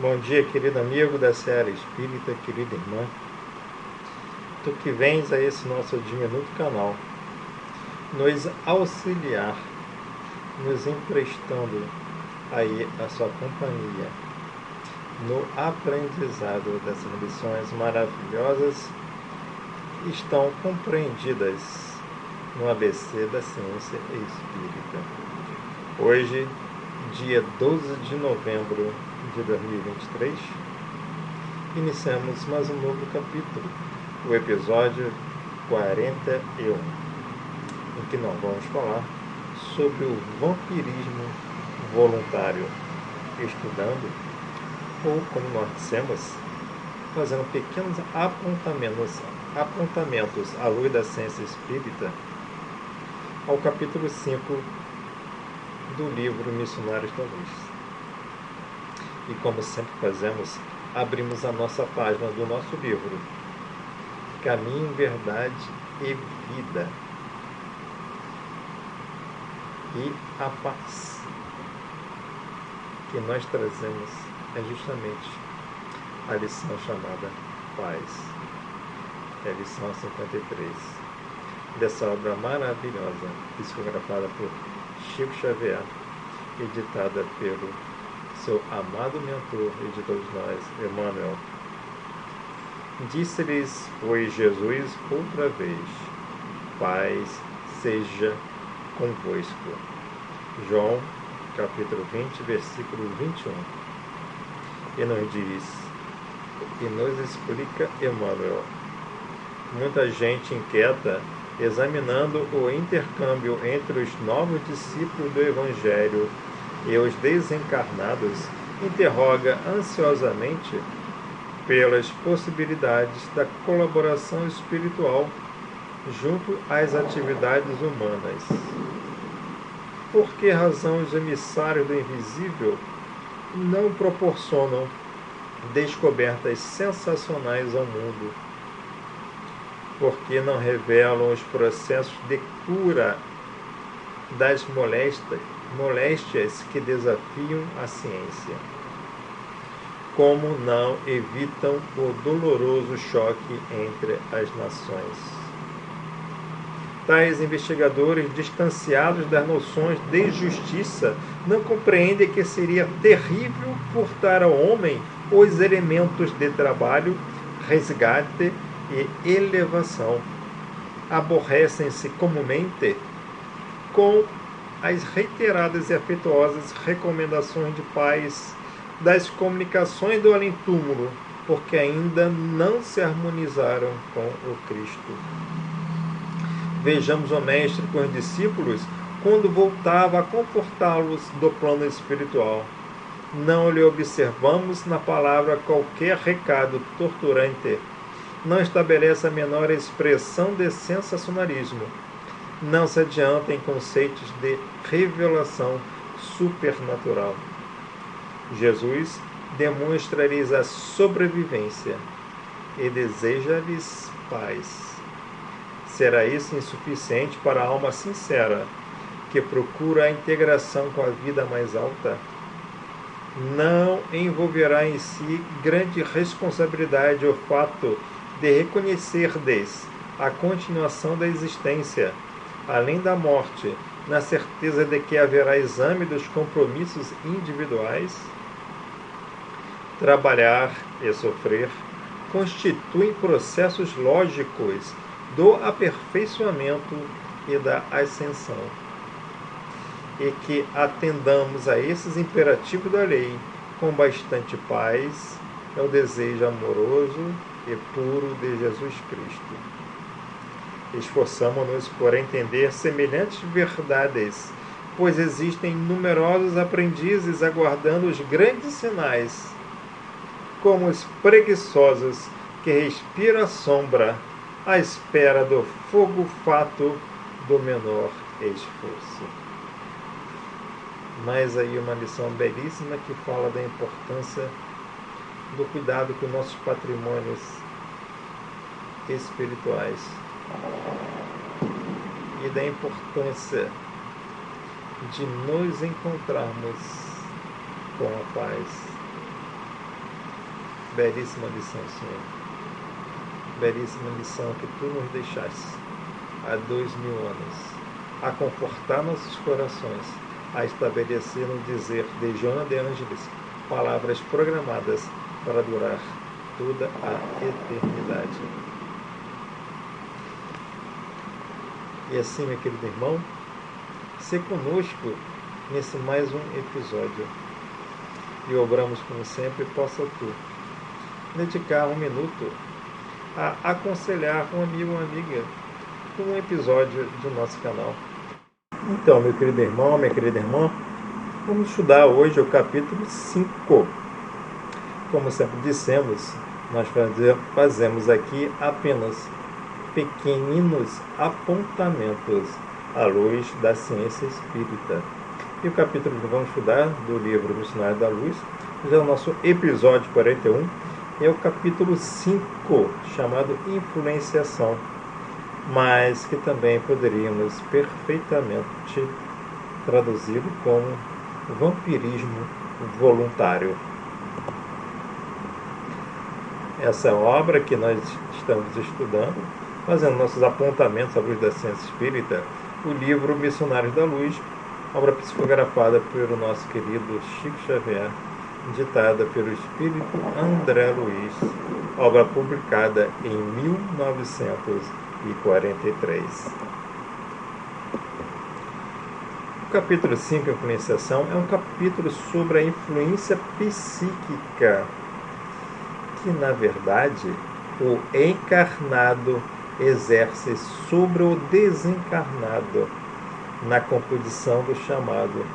Bom dia, querido amigo da Seara Espírita, querida irmã. Tu que vens a esse nosso diminuto canal, nos auxiliar, nos emprestando aí a sua companhia no aprendizado dessas lições maravilhosas, estão compreendidas no ABC da Ciência Espírita. Hoje, dia 12 de novembro de 2023, iniciamos mais um novo capítulo, o episódio 41, em que nós vamos falar sobre o vampirismo voluntário, estudando, ou como nós dissemos, fazendo pequenos apontamentos à luz da ciência espírita, ao capítulo 5 do livro Missionários da Luz. E como sempre fazemos, abrimos a nossa página do nosso livro, Caminho, Verdade e Vida. E a paz que nós trazemos é justamente a lição chamada Paz. É a lição 53 dessa obra maravilhosa, psicografada por Chico Xavier, editada pelo seu amado mentor e de todos nós, Emmanuel. Disse-lhes, pois, Jesus outra vez: paz seja convosco. João, capítulo 20, versículo 21. E nos explica Emmanuel. Muita gente inquieta, examinando o intercâmbio entre os novos discípulos do Evangelho e os desencarnados, interroga ansiosamente pelas possibilidades da colaboração espiritual junto às atividades humanas. Por que razão os emissários do invisível não proporcionam descobertas sensacionais ao mundo? Por que não revelam os processos de cura das moléstias que desafiam a ciência? Como não evitam o doloroso choque entre as nações? Tais investigadores, distanciados das noções de justiça, não compreendem que seria terrível furtar ao homem os elementos de trabalho, resgate e elevação. Aborrecem-se comumente com as reiteradas e afetuosas recomendações de paz das comunicações do além-túmulo, porque ainda não se harmonizaram com o Cristo. Vejamos o Mestre com os discípulos quando voltava a confortá-los do plano espiritual. Não lhe observamos na palavra qualquer recado torturante. Não estabelece a menor expressão de sensacionalismo. Não se adianta em conceitos de revelação supernatural. Jesus demonstra-lhes a sobrevivência e deseja-lhes paz. Será isso insuficiente para a alma sincera, que procura a integração com a vida mais alta? Não envolverá em si grande responsabilidade o fato de reconhecer-lhes a continuação da existência, além da morte, na certeza de que haverá exame dos compromissos individuais? Trabalhar e sofrer constituem processos lógicos do aperfeiçoamento e da ascensão. E que atendamos a esses imperativos da lei com bastante paz é o desejo amoroso e puro de Jesus Cristo. Esforçamo-nos por entender semelhantes verdades, pois existem numerosos aprendizes aguardando os grandes sinais, como os preguiçosos que respiram a sombra, à espera do fogo fato do menor esforço. Mais aí uma lição belíssima que fala da importância do cuidado com nossos patrimônios espirituais e da importância de nos encontrarmos com a paz, belíssima lição, Senhor. Belíssima lição que Tu nos deixaste há 2000 anos, a confortar nossos corações, a estabelecer no dizer de Joana de Ângeles palavras programadas para durar toda a eternidade. E assim, meu querido irmão, se conosco nesse mais um episódio. E obramos, como sempre, possa Tu dedicar um minuto a aconselhar um amigo ou uma amiga com um episódio do nosso canal. Então, meu querido irmão, minha querida irmã, vamos estudar hoje o capítulo 5. Como sempre dissemos, nós fazemos aqui apenas pequeninos apontamentos à luz da ciência espírita. E o capítulo que vamos estudar do livro Missionário da Luz, já é o nosso episódio 41, é o capítulo 5, chamado Influenciação, mas que também poderíamos perfeitamente traduzi-lo como vampirismo voluntário. Essa obra que nós estamos estudando, fazendo nossos apontamentos à luz da ciência espírita, o livro Missionários da Luz, obra psicografada pelo nosso querido Chico Xavier, ditada pelo espírito André Luiz, obra publicada em 1943. O capítulo 5, Influenciação, é um capítulo sobre a influência psíquica, que na verdade o encarnado exerce sobre o desencarnado na composição do chamado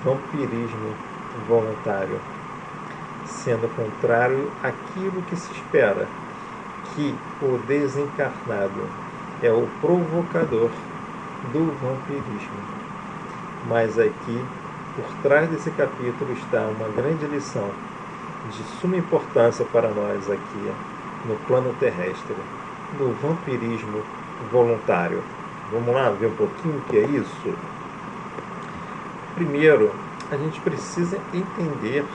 vampirismo voluntário, sendo contrário àquilo que se espera, que o desencarnado é o provocador do vampirismo. Mas aqui, por trás desse capítulo, está uma grande lição de suma importância para nós aqui no plano terrestre, no vampirismo voluntário. Vamos lá ver um pouquinho o que é isso? Primeiro, a gente precisa entender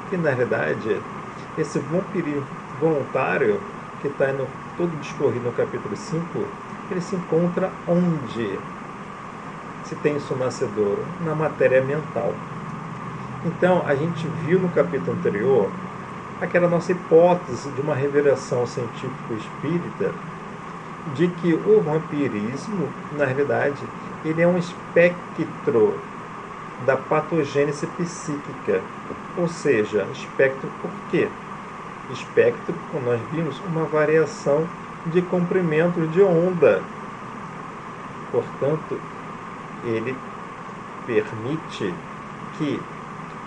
que, na realidade, esse vampirismo voluntário que está todo discorrido no capítulo 5, ele se encontra onde se tem isso nascedor? Na matéria mental. Então, a gente viu no capítulo anterior aquela nossa hipótese de uma revelação científico-espírita de que o vampirismo, na realidade, ele é um espectro da patogênese psíquica. Ou seja, espectro por quê? Espectro, como nós vimos, uma variação de comprimento de onda. Portanto, ele permite que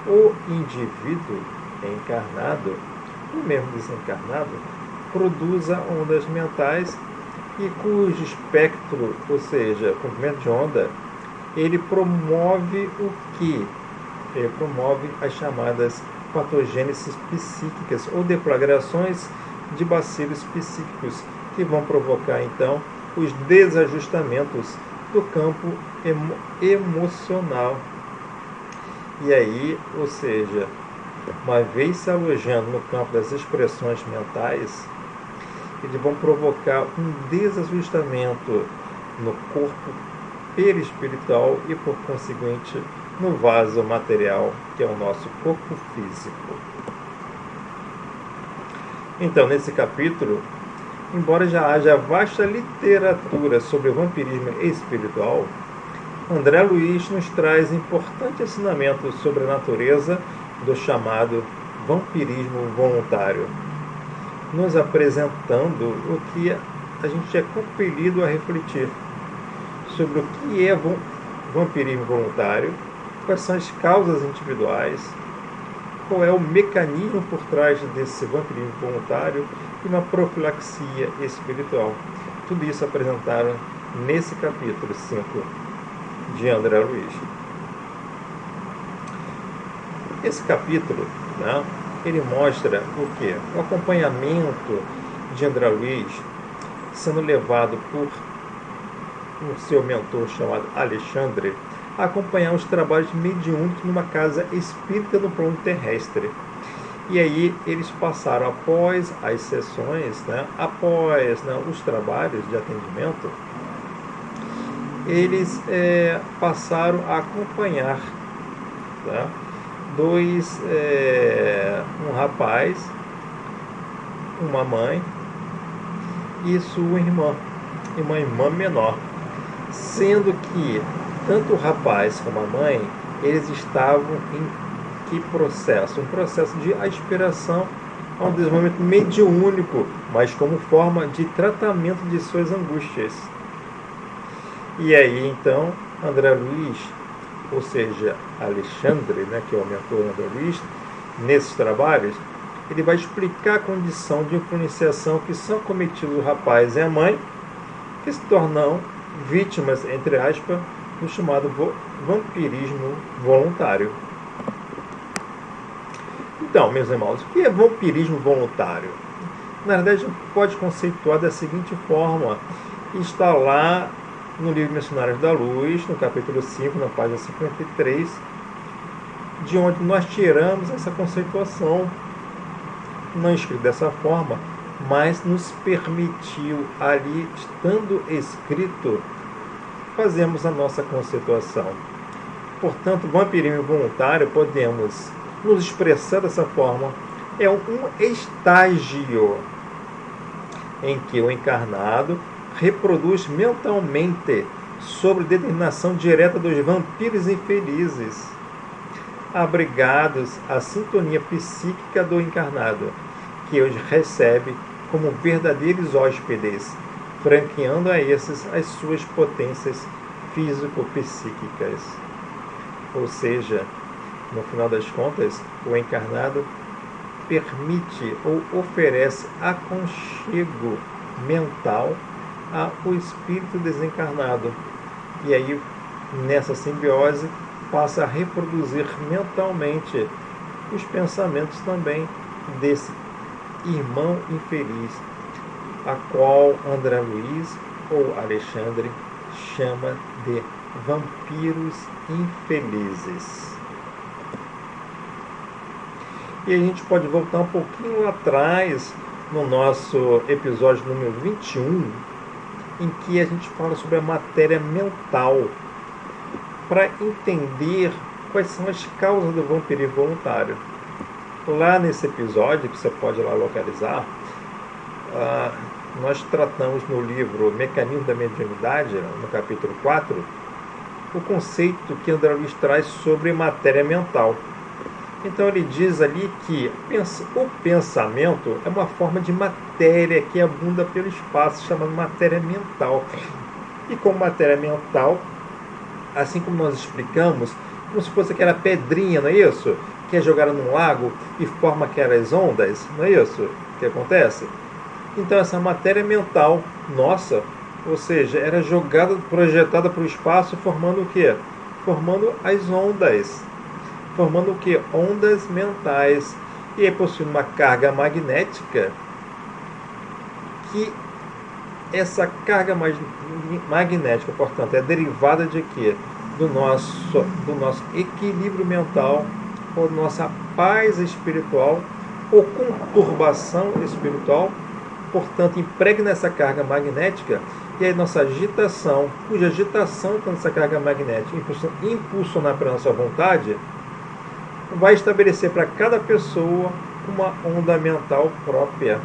o indivíduo encarnado, ou mesmo desencarnado, produza ondas mentais e cujo espectro, ou seja, comprimento de onda, ele promove o quê? Ele promove as chamadas patogêneses psíquicas ou deflagrações de bacilos psíquicos que vão provocar, então, os desajustamentos do campo emocional. E aí, ou seja, uma vez se alojando no campo das expressões mentais, eles vão provocar um desajustamento no corpo perispiritual e, por conseguinte, no vaso material, que é o nosso corpo físico. Então, nesse capítulo, embora já haja vasta literatura sobre o vampirismo espiritual, André Luiz nos traz importante ensinamento sobre a natureza do chamado vampirismo voluntário, nos apresentando o que a gente é compelido a refletir sobre o que é vampirismo voluntário, quais são as causas individuais, qual é o mecanismo por trás desse vampirismo voluntário e uma profilaxia espiritual. Tudo isso apresentaram nesse capítulo 5 de André Luiz. Esse capítulo, né, ele mostra o quê? O acompanhamento de André Luiz sendo levado por o seu mentor chamado Alexandre a acompanhar os trabalhos mediúnicos numa casa espírita no plano terrestre. E aí eles passaram, após as sessões, após os trabalhos de atendimento, eles passaram a acompanhar um rapaz, uma mãe e sua irmã, e uma irmã menor, sendo que tanto o rapaz como a mãe, eles estavam em que processo? Um processo de aspiração a um desenvolvimento mediúnico, mas como forma de tratamento de suas angústias. E aí, então, André Luiz, ou seja, Alexandre, que é o mentor do André Luiz, nesses trabalhos, ele vai explicar a condição de influenciação que são cometidos o rapaz e a mãe, que se tornam vítimas, entre aspas, do chamado vampirismo voluntário. Então, meus irmãos, o que é vampirismo voluntário? Na verdade, a gente pode conceituar da seguinte forma. Está lá no livro Missionários da Luz, no capítulo 5, na página 53, de onde nós tiramos essa conceituação, não escrito dessa forma, mas nos permitiu ali, estando escrito, fazermos a nossa conceituação. Portanto, vampirismo voluntário, podemos nos expressar dessa forma, é um estágio em que o encarnado reproduz mentalmente sobre determinação direta dos vampiros infelizes, abrigados à sintonia psíquica do encarnado, que os recebe como verdadeiros hóspedes, franqueando a esses as suas potências físico-psíquicas. Ou seja, no final das contas, o encarnado permite ou oferece aconchego mental ao espírito desencarnado. E aí, nessa simbiose, passa a reproduzir mentalmente os pensamentos também desse irmão infeliz, a qual André Luiz ou Alexandre chama de vampiros infelizes. E a gente pode voltar um pouquinho lá atrás, no nosso episódio número 21, em que a gente fala sobre a matéria mental, para entender quais são as causas do vampirismo voluntário. Lá nesse episódio, que você pode lá localizar, nós tratamos no livro Mecanismo da Mediunidade, no capítulo 4, o conceito que André Luiz traz sobre matéria mental. Então ele diz ali que o pensamento é uma forma de matéria que abunda pelo espaço, chamada matéria mental. E como matéria mental, assim como nós explicamos, como se fosse aquela pedrinha, não é isso? Que é jogada num lago e forma aquelas ondas, não é isso que acontece? Então essa matéria mental nossa, ou seja, era jogada, projetada para o espaço, formando o quê? Formando as ondas. Formando o que? Ondas mentais. E aí possui uma carga magnética, que essa carga magnética, portanto, é derivada de quê? Do nosso equilíbrio mental, ou nossa paz espiritual, ou conturbação espiritual. Portanto, impregna essa carga magnética, e aí nossa agitação, cuja agitação, então, essa carga magnética impulsionar pela nossa vontade, vai estabelecer para cada pessoa uma onda mental própria,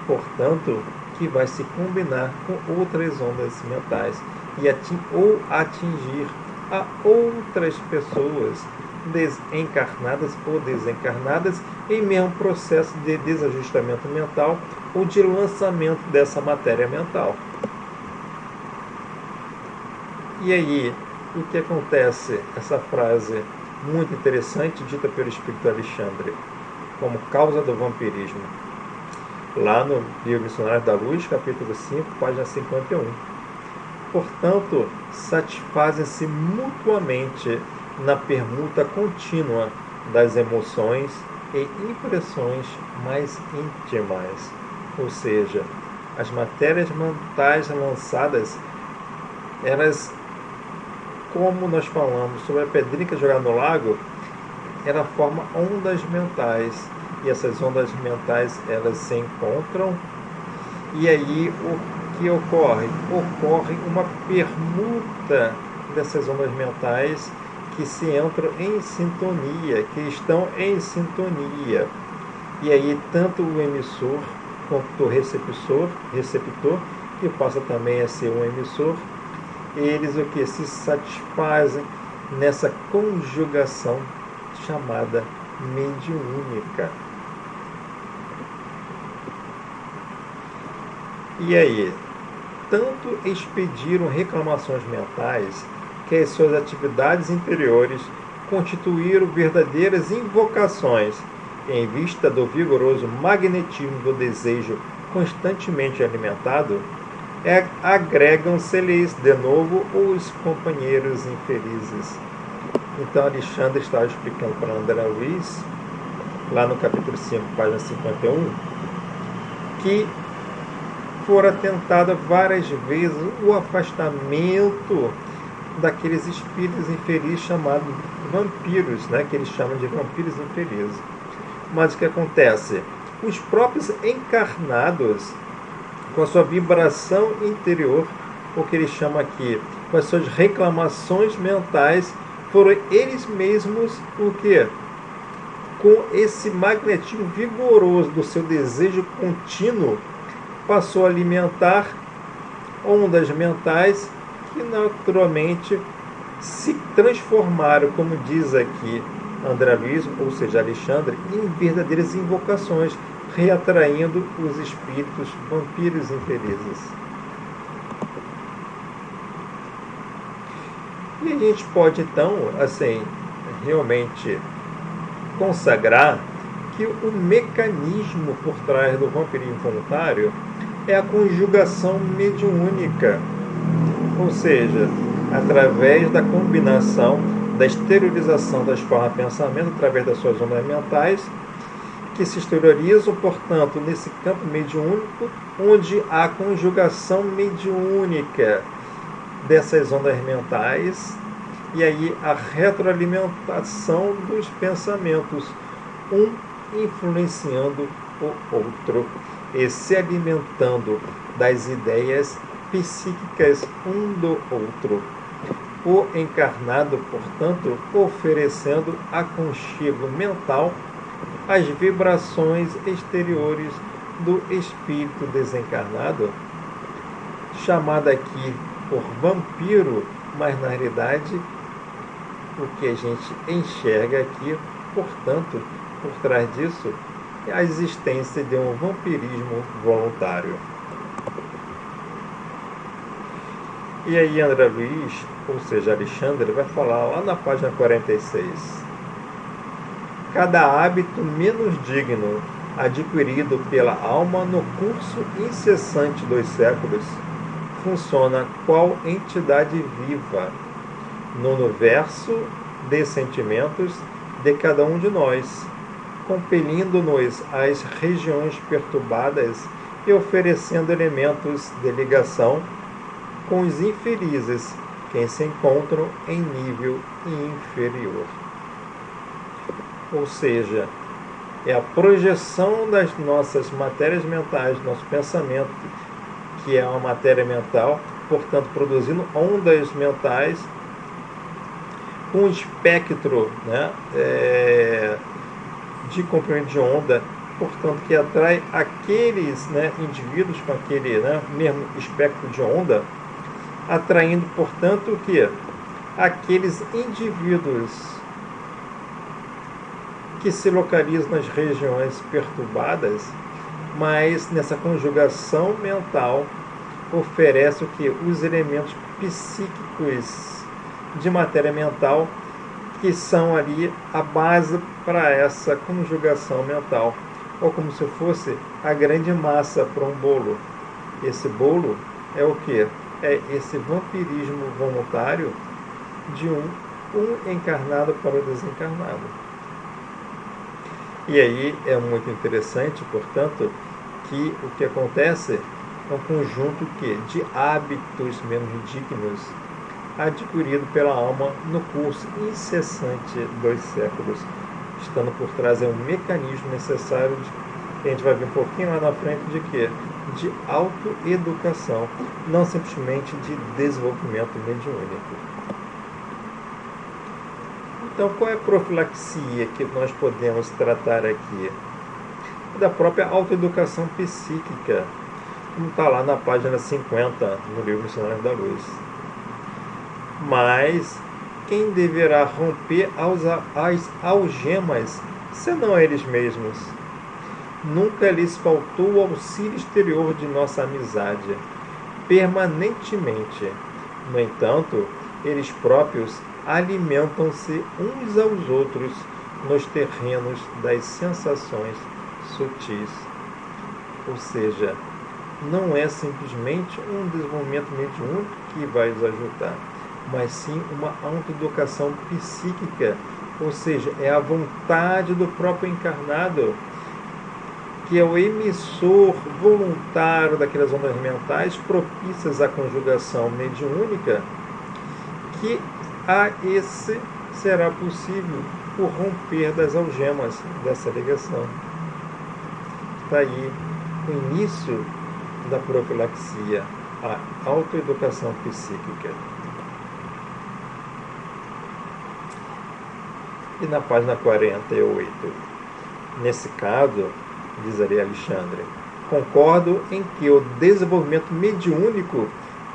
portanto, que vai se combinar com outras ondas mentais e atingir a outras pessoas desencarnadas ou desencarnadas em mesmo processo de desajustamento mental ou de lançamento dessa matéria mental. E aí, o que acontece? Essa frase muito interessante, dita pelo Espírito Alexandre, como causa do vampirismo. Lá no livro Missionários da Luz, capítulo 5, página 51. Portanto, satisfazem-se mutuamente na permuta contínua das emoções e impressões mais íntimas. Ou seja, as matérias mentais lançadas, elas, como nós falamos sobre a pedrinha jogada no lago, ela forma ondas mentais. e essas ondas mentais elas se encontram, e aí o que ocorre? Ocorre uma permuta dessas ondas mentais que se entram em sintonia, que estão em sintonia. E aí tanto o emissor quanto o receptor, que passa também a ser um emissor, eles o que se satisfazem nessa conjugação chamada mediúnica. E aí, tanto expediram reclamações mentais que as suas atividades interiores constituíram verdadeiras invocações em vista do vigoroso magnetismo do desejo constantemente alimentado, agregam-se-lhes de novo os companheiros infelizes. Então Alexandre estava explicando para André Luiz, lá no capítulo 5, página 51, que fora tentado várias vezes o afastamento daqueles espíritos infelizes chamados vampiros, né, que eles chamam de vampiros infelizes. Mas o que acontece? Os próprios encarnados, com a sua vibração interior, o que ele chama aqui, com as suas reclamações mentais, foram eles mesmos o que? Com esse magnetismo vigoroso do seu desejo contínuo, passou a alimentar ondas mentais que naturalmente se transformaram, como diz aqui André Luiz, ou seja, Alexandre, em verdadeiras invocações, reatraindo os espíritos vampiros infelizes. E a gente pode então, assim, realmente consagrar que o mecanismo por trás do vampirismo voluntário é a conjugação mediúnica, ou seja, através da combinação da exteriorização das formas de pensamento através das suas ondas mentais, que se exteriorizam, portanto, nesse campo mediúnico, onde há conjugação mediúnica dessas ondas mentais, e aí a retroalimentação dos pensamentos, um influenciando o outro e se alimentando das ideias psíquicas um do outro. O encarnado, portanto, oferecendo aconchego mental às vibrações exteriores do espírito desencarnado, chamado aqui por vampiro, mas na realidade o que a gente enxerga aqui, portanto, por trás disso, é a existência de um vampirismo voluntário. E aí André Luiz, ou seja, Alexandre, vai falar lá na página 46. Cada hábito menos digno adquirido pela alma no curso incessante dos séculos funciona qual entidade viva no universo de sentimentos de cada um de nós, compelindo-nos às regiões perturbadas e oferecendo elementos de ligação com os infelizes que se encontram em nível inferior. Ou seja, é a projeção das nossas matérias mentais, nosso pensamento, que é uma matéria mental, portanto produzindo ondas mentais com um espectro, né, de comprimento de onda, portanto que atrai aqueles, né, indivíduos com aquele, né, mesmo espectro de onda, atraindo, portanto, o que? Aqueles indivíduos que se localizam nas regiões perturbadas, mas nessa conjugação mental oferece o que? Os elementos psíquicos de matéria mental, que são ali a base para essa conjugação mental, ou como se fosse a grande massa para um bolo. Esse bolo é o que? É esse vampirismo voluntário de um encarnado para o desencarnado. E aí é muito interessante, portanto, que o que acontece é um conjunto de hábitos menos dignos adquirido pela alma no curso incessante dos séculos, estando por trás é um mecanismo necessário, que a gente vai ver um pouquinho lá na frente, de quê? De autoeducação, não simplesmente de desenvolvimento mediúnico. Então, qual é a profilaxia que nós podemos tratar aqui? Da própria autoeducação psíquica, como está lá na página 50 no livro Missionários da Luz. Mas quem deverá romper as algemas, senão eles mesmos? Nunca lhes faltou o auxílio exterior de nossa amizade, permanentemente. No entanto, eles próprios alimentam-se uns aos outros nos terrenos das sensações sutis. Ou seja, não é simplesmente um desenvolvimento mediúnico que vai nos ajudar, mas sim uma autoeducação psíquica, ou seja, é a vontade do próprio encarnado, que é o emissor voluntário daquelas ondas mentais propícias à conjugação mediúnica, que a esse será possível o romper das algemas dessa ligação. Está aí o início da profilaxia, a autoeducação psíquica. E na página 48, nesse caso, diz ali Alexandre, concordo em que o desenvolvimento mediúnico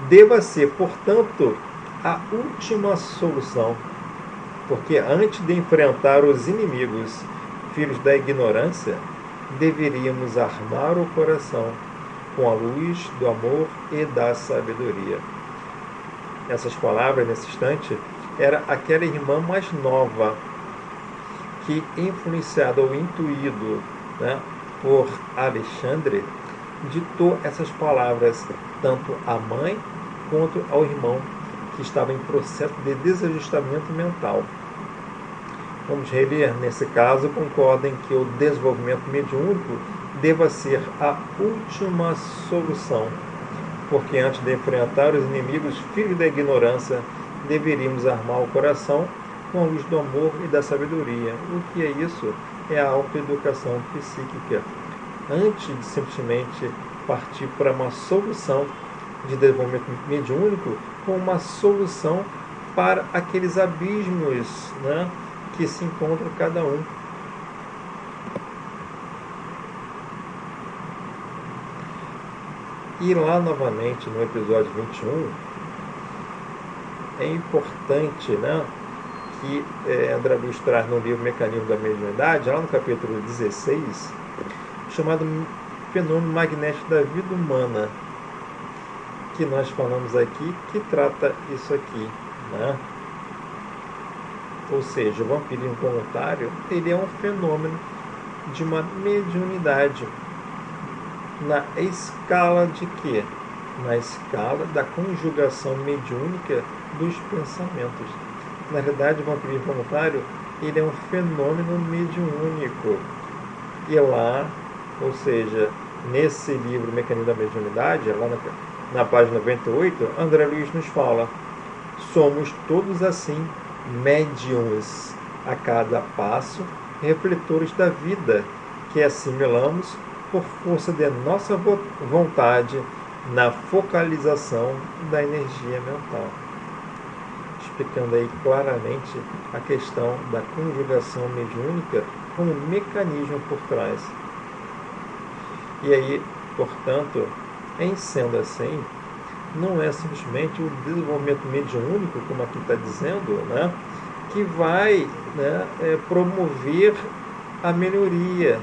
deva ser, portanto, a última solução, porque antes de enfrentar os inimigos, filhos da ignorância, deveríamos armar o coração com a luz do amor e da sabedoria. Essas palavras, nesse instante, era aquela irmã mais nova que, influenciada ou intuído, por Alexandre, ditou essas palavras tanto à mãe quanto ao irmão, que estava em processo de desajustamento mental. Vamos reler, nesse caso, concordem que o desenvolvimento mediúnico deva ser a última solução, porque antes de enfrentar os inimigos filhos da ignorância, deveríamos armar o coração com a luz do amor e da sabedoria. O que é isso? É a autoeducação psíquica. Antes de simplesmente partir para uma solução de desenvolvimento mediúnico, com uma solução para aqueles abismos, que se encontram cada um. E lá novamente no episódio 21, é importante, que André Luiz traz no livro Mecanismo da Mediunidade, lá no capítulo 16, chamado Fenômeno Magnético da Vida Humana, que nós falamos aqui, que trata isso aqui, Ou seja, o vampirismo voluntário, ele é um fenômeno de uma mediunidade na escala de quê? Na escala da conjugação mediúnica dos pensamentos. Na realidade, o vampirismo voluntário, ele é um fenômeno mediúnico. E lá, ou seja, nesse livro Mecanismo da Mediunidade, lá na página 98, André Luiz nos fala: somos todos assim, médiuns, a cada passo, refletores da vida, que assimilamos por força de nossa vontade na focalização da energia mental. Explicando aí claramente a questão da conjugação mediúnica como mecanismo por trás. E aí, portanto, em sendo assim, não é simplesmente o desenvolvimento mediúnico, como aqui está dizendo, que vai promover a melhoria,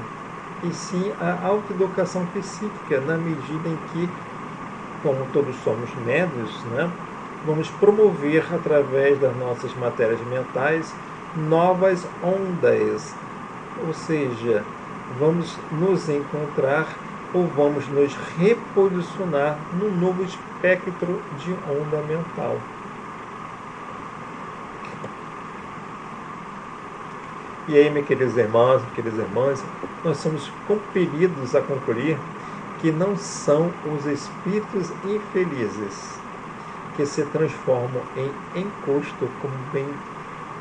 e sim a autoeducação psíquica, na medida em que, como todos somos médiuns, vamos promover, através das nossas matérias mentais, novas ondas, ou seja, vamos nos encontrar ou vamos nos reposicionar num novo espectro de onda mental. E aí, meus queridos irmãos, queridas irmãs, nós somos compelidos a concluir que não são os espíritos infelizes que se transformam em encosto, como bem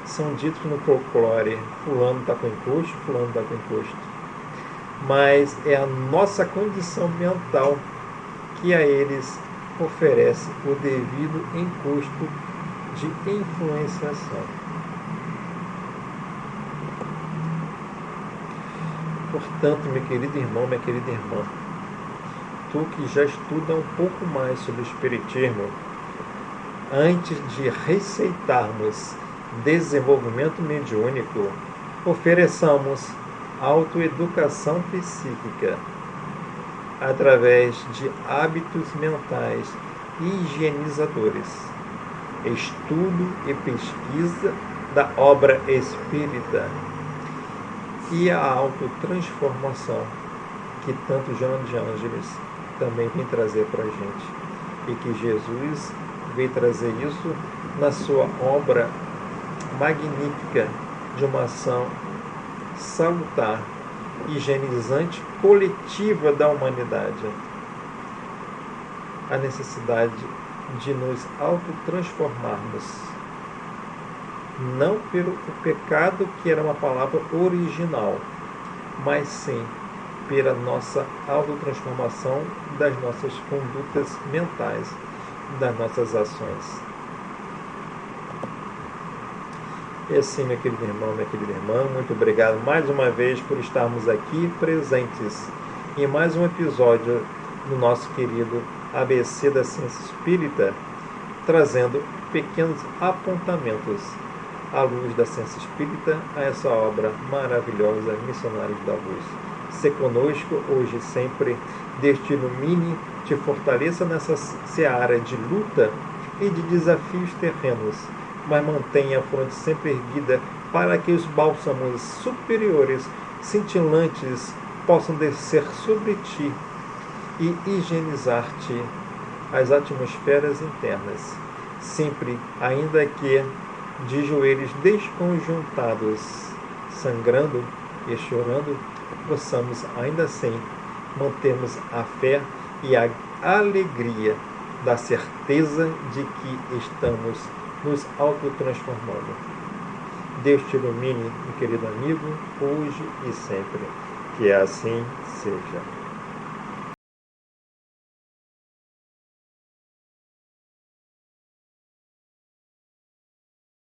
são ditos no folclore: fulano está com encosto, fulano está com encosto. Mas é a nossa condição mental que a eles oferece o devido encosto de influenciação. Portanto, meu querido irmão, minha querida irmã, tu que já estuda um pouco mais sobre o Espiritismo, antes de receitarmos desenvolvimento mediúnico, ofereçamos autoeducação psíquica através de hábitos mentais higienizadores, estudo e pesquisa da obra espírita e a autotransformação que tanto Joana de Ângeles também vem trazer para a gente, e que Jesus veio trazer isso na sua obra magnífica de uma ação salutar, higienizante, coletiva da humanidade. A necessidade de nos autotransformarmos, não pelo pecado, que era uma palavra original, mas sim pela nossa autotransformação das nossas condutas mentais, das nossas ações. E assim, meu querido irmão, minha querida irmã, muito obrigado mais uma vez por estarmos aqui presentes em mais um episódio do nosso querido ABC da Ciência Espírita, trazendo pequenos apontamentos à luz da ciência espírita a essa obra maravilhosa, Missionários da Luz. Se conosco hoje e sempre, Deus te ilumine, te fortaleça nessa seara de luta e de desafios terrenos, mas mantenha a fronte sempre erguida para que os bálsamos superiores, cintilantes, possam descer sobre ti e higienizar-te as atmosferas internas, sempre, ainda que de joelhos desconjuntados, sangrando e chorando, possamos ainda assim mantermos a fé e a alegria da certeza de que estamos nos autotransformando. Deus te ilumine, meu querido amigo, hoje e sempre. Que assim seja.